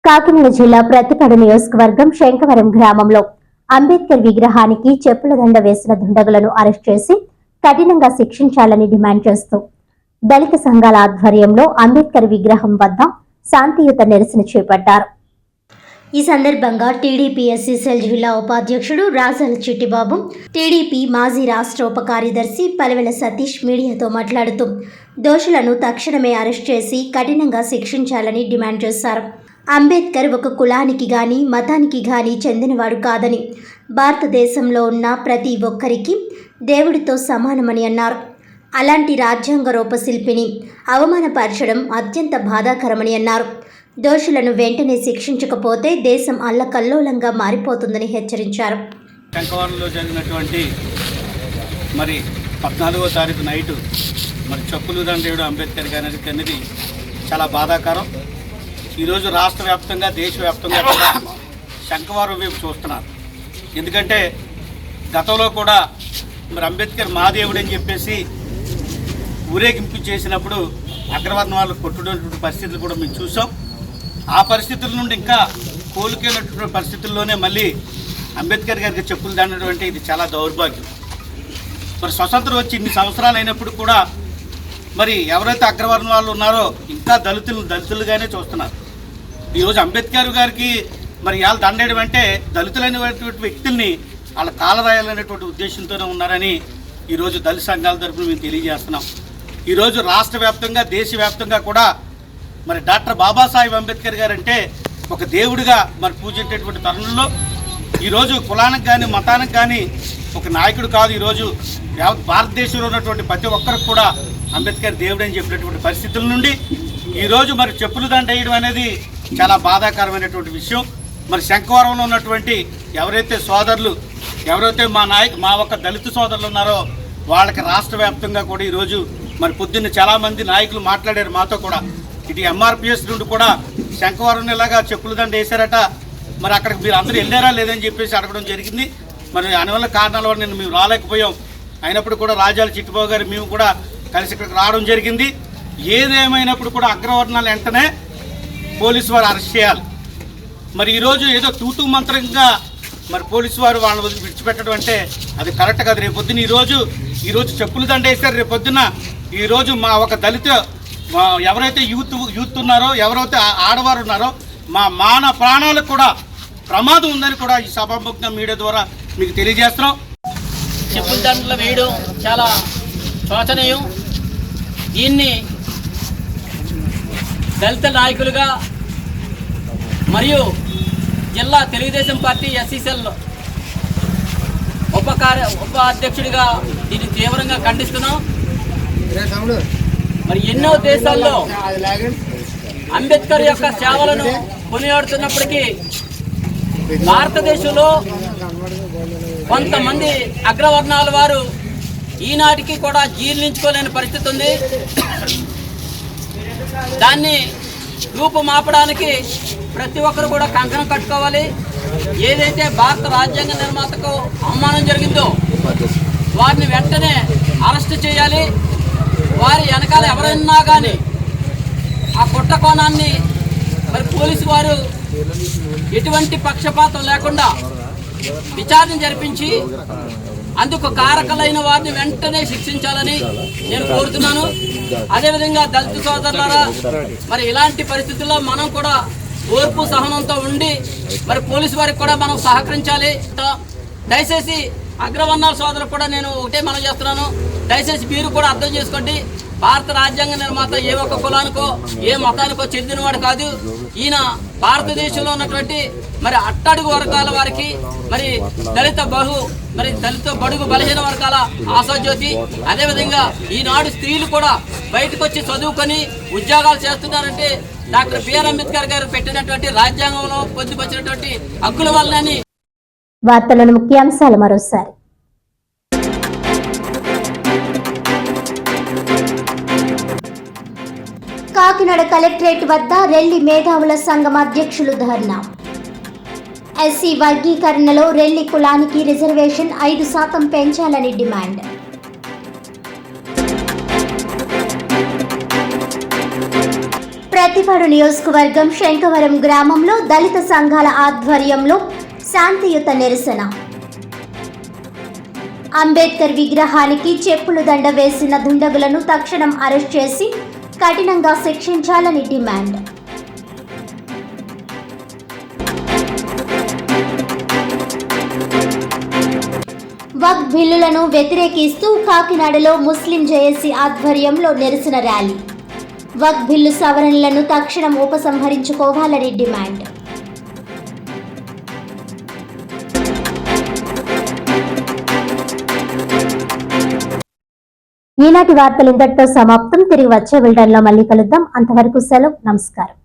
కాకినాడ జిల్లా ప్రతిపాడు నియోజకవర్గం శంకవరం గ్రామంలో అంబేద్కర్ విగ్రహానికి చెప్పుల దండ వేసిన దుండగులను అరెస్ట్ చేసి కఠినంగా శిక్షించాలని డిమాండ్ చేస్తూ దళిత సంఘాల ఆధ్వర్యంలో అంబేద్కర్ విగ్రహం వద్ద శాంతియుత నిరసన చేపట్టారు. ఈ సందర్భంగా టీడీపీ ఎస్సీసీఎల్ జిల్లా ఉపాధ్యక్షుడు రాజాల చిట్టిబాబు, టీడీపీ మాజీ రాష్ట్ర ఉప కార్యదర్శి పలవెల సతీష్ మీడియాతో మాట్లాడుతూ దోషులను తక్షణమే అరెస్ట్ చేసి కఠినంగా శిక్షించాలని డిమాండ్ చేశారు. అంబేద్కర్ ఒక కులానికి గాని మతానికి గాని చెందినవాడు కాదని, భారతదేశంలో ఉన్న ప్రతి ఒక్కరికి దేవుడితో సమానమని అన్నారు. అలాంటి రాజ్యాంగ రూపశిల్పిని అవమానపరచడం అత్యంత బాధాకరమని అన్నారు. దోషులను వెంటనే శిక్షించకపోతే దేశం అల్లకల్లోలంగా మారిపోతుందని హెచ్చరించారు. శంకవరంలో జరిగినటువంటి 14వ తారీఖు నైటు చెప్పులు దండేయుడు అంబేద్కర్ గారి అనేది చాలా బాధాకరం. ఈరోజు రాష్ట్ర వ్యాప్తంగా దేశవ్యాప్తంగా కూడా శంకవరం వైపు చూస్తున్నారు. ఎందుకంటే గతంలో కూడా అంబేద్కర్ మాదేవుడు అని చెప్పేసి ఊరేగింపు చేసినప్పుడు అగ్రవర్ణ వాళ్ళు కొట్టుకునేటువంటి పరిస్థితులు కూడా మేము చూసాం. ఆ పరిస్థితుల నుండి ఇంకా కోలుకునేటువంటి పరిస్థితుల్లోనే మళ్ళీ అంబేద్కర్ గారికి చెప్పులు దండడం ఇది చాలా దౌర్భాగ్యం. స్వతంత్రం వచ్చి ఇన్ని సంవత్సరాలు అయినప్పుడు కూడా ఎవరైతే అగ్రవర్ణ వాళ్ళు ఉన్నారో ఇంకా దళితులుగానే చూస్తున్నారు. ఈరోజు అంబేద్కర్ గారికి ఇవాళ దండేయడం అంటే దళితులైనటువంటి వ్యక్తుల్ని వాళ్ళ కాలరాయాలనేటువంటి ఉద్దేశంతోనే ఉన్నారని ఈరోజు దళిత సంఘాల తరఫున మేము తెలియజేస్తున్నాం. ఈరోజు రాష్ట్ర వ్యాప్తంగా దేశవ్యాప్తంగా కూడా డాక్టర్ బాబాసాహెబ్ అంబేద్కర్ గారు అంటే ఒక దేవుడిగా పూజించేటువంటి తరుణంలో ఈరోజు కులానికి కానీ మతానికి కానీ ఒక నాయకుడు కాదు. ఈరోజు భారతదేశంలో ఉన్నటువంటి ప్రతి ఒక్కరికి కూడా అంబేద్కర్ దేవుడు అని చెప్పినటువంటి పరిస్థితుల నుండి ఈరోజు చెప్పులు దండ వేయడం అనేది చాలా బాధాకరమైనటువంటి విషయం. శంకవరంలో ఉన్నటువంటి ఎవరైతే సోదరులు ఎవరైతే మా ఒక్క దళిత సోదరులు ఉన్నారో వాళ్ళకి రాష్ట్ర వ్యాప్తంగా కూడా ఈరోజు పొద్దున్న చాలామంది నాయకులు మాట్లాడారు మాతో కూడా. ఇటు ఎంఆర్పిఎస్ నుండి కూడా శంకవరం ఇలాగా చెప్పులు దండ వేశారట, అక్కడికి మీరు అందరూ వెళ్ళారా లేదని చెప్పేసి అడగడం జరిగింది. దానివల్ల కారణాల వల్ల మేము రాలేకపోయాం. అయినప్పుడు కూడా రాజాల చిట్టిబాబు గారు మేము కూడా కలిసి ఇక్కడికి రావడం జరిగింది. ఏదేమైనప్పుడు కూడా అగ్రవర్ణాలు వెంటనే పోలీసు వారు అరెస్ట్ చేయాలి. ఈరోజు ఏదో తూతూ మంత్రంగా పోలీసు వారు వాళ్ళని విడిచిపెట్టడం అంటే అది కరెక్ట్ కాదు. రేపొద్దున ఈరోజు చెప్పులు దండ వేశారు. రేపొద్దున ఈరోజు మా ఒక దళిత ఎవరైతే యూత్ ఉన్నారో ఎవరైతే ఆడవారు ఉన్నారో మాన ప్రాణాలకు కూడా ప్రమాదం ఉందని కూడా ఈ సభాముఖంగా మీడియా ద్వారా మీకు తెలియజేస్తున్నాం. చెప్పుల దండలు వేయడం చాలా శోచనీయం. దీన్ని దళిత నాయకులుగా మరియు జిల్లా తెలుగుదేశం పార్టీ ఎస్సీసీఎల్ ఉప అధ్యక్షుడిగా దీన్ని తీవ్రంగా ఖండిస్తున్నాం. ఎన్నో దేశాల్లో అంబేద్కర్ యొక్క సేవలను కొనియాడుతున్నప్పటికీ భారతదేశంలో కొంతమంది అగ్రవర్ణాల వారు ఈనాటికి కూడా జీర్ణించుకోలేని పరిస్థితి ఉంది. దాన్ని రూపుమాపడానికి ప్రతి ఒక్కరు కూడా కంకణం కట్టుకోవాలి. ఏదైతే భారత రాజ్యాంగ నిర్మాతకు అవమానం జరిగిందో వారిని వెంటనే అరెస్ట్ చేయాలి. వారి వెనకాల ఎవరైనా కానీ ఆ కుట్ర కోణాన్ని పోలీసు వారు ఎటువంటి పక్షపాతం లేకుండా విచారణ జరిపించి అందుకు కారకులైన వారిని వెంటనే శిక్షించాలని నేను కోరుతున్నాను. అదేవిధంగా దళిత సోదరులారా ఇలాంటి పరిస్థితుల్లో మనం కూడా ఓర్పు సహనంతో ఉండి పోలీసు వారికి కూడా మనం సహకరించాలి. దయచేసి అగ్రవర్ణాల సోదరులు కూడా నేను ఒకటే మనం చేస్తున్నాను, దయచేసి మీరు కూడా అర్థం చేసుకోండి. భారత రాజ్యాంగ నిర్మాత ఏ ఒక్క కులానికో ఏ మతానికో చెందినవాడు కాదు. ఈయన భారతదేశంలో ఉన్నటువంటి అట్టడుగు వర్గాల వారికి దళిత బడుగు బలహీన వర్గాల ఆశాజ్యోతి. అదేవిధంగా ఈనాడు స్త్రీలు కూడా బయటకు వచ్చి చదువుకొని ఉద్యోగాలు చేస్తున్నారంటే డాక్టర్ బిఆర్ అంబేద్కర్ గారు పెట్టినటువంటి రాజ్యాంగంలో పొందుపరిచినటువంటి హక్కుల వల్లనే. వార్తలను ముఖ్యాంశాలు మరోసారి. కాకినాడ కలెక్టరేట్ వద్ద రెల్లి మేధావుల సంఘం అధ్యక్షులు ధర్నా. ఎస్సీ వర్గీకరణలో రెల్లి కులానికి రిజర్వేషన్ 5% పెంచాలని డిమాండ్. ప్రతి ప్రతిపాడు నియోజకవర్గం శంకవరం గ్రామంలో దళిత సంఘాల ఆధ్వర్యంలో శాంతియుత నిరసన. అంబేద్కర్ విగ్రహానికి చెప్పులు దండ వేసిన దుండగులను తక్షణం అరెస్ట్ చేసి కఠినంగా శిక్షించాలని డిమాండ్. వక్ఫ్ బిల్లులను వ్యతిరేకిస్తూ కాకినాడలో ముస్లిం జేఏసీ ఆధ్వర్యంలో నిరసన ర్యాలీ. వక్ఫ్ బిల్లు సవరణలను తక్షణం ఉపసంహరించుకోవాలని డిమాండ్. ఈనాటి వార్తలు ఇంతటితో సమాప్తం. తిరిగి వచ్చే బులెటిన్లో మళ్ళీ కలుద్దాం. అంతవరకు సెలవు. నమస్కారం.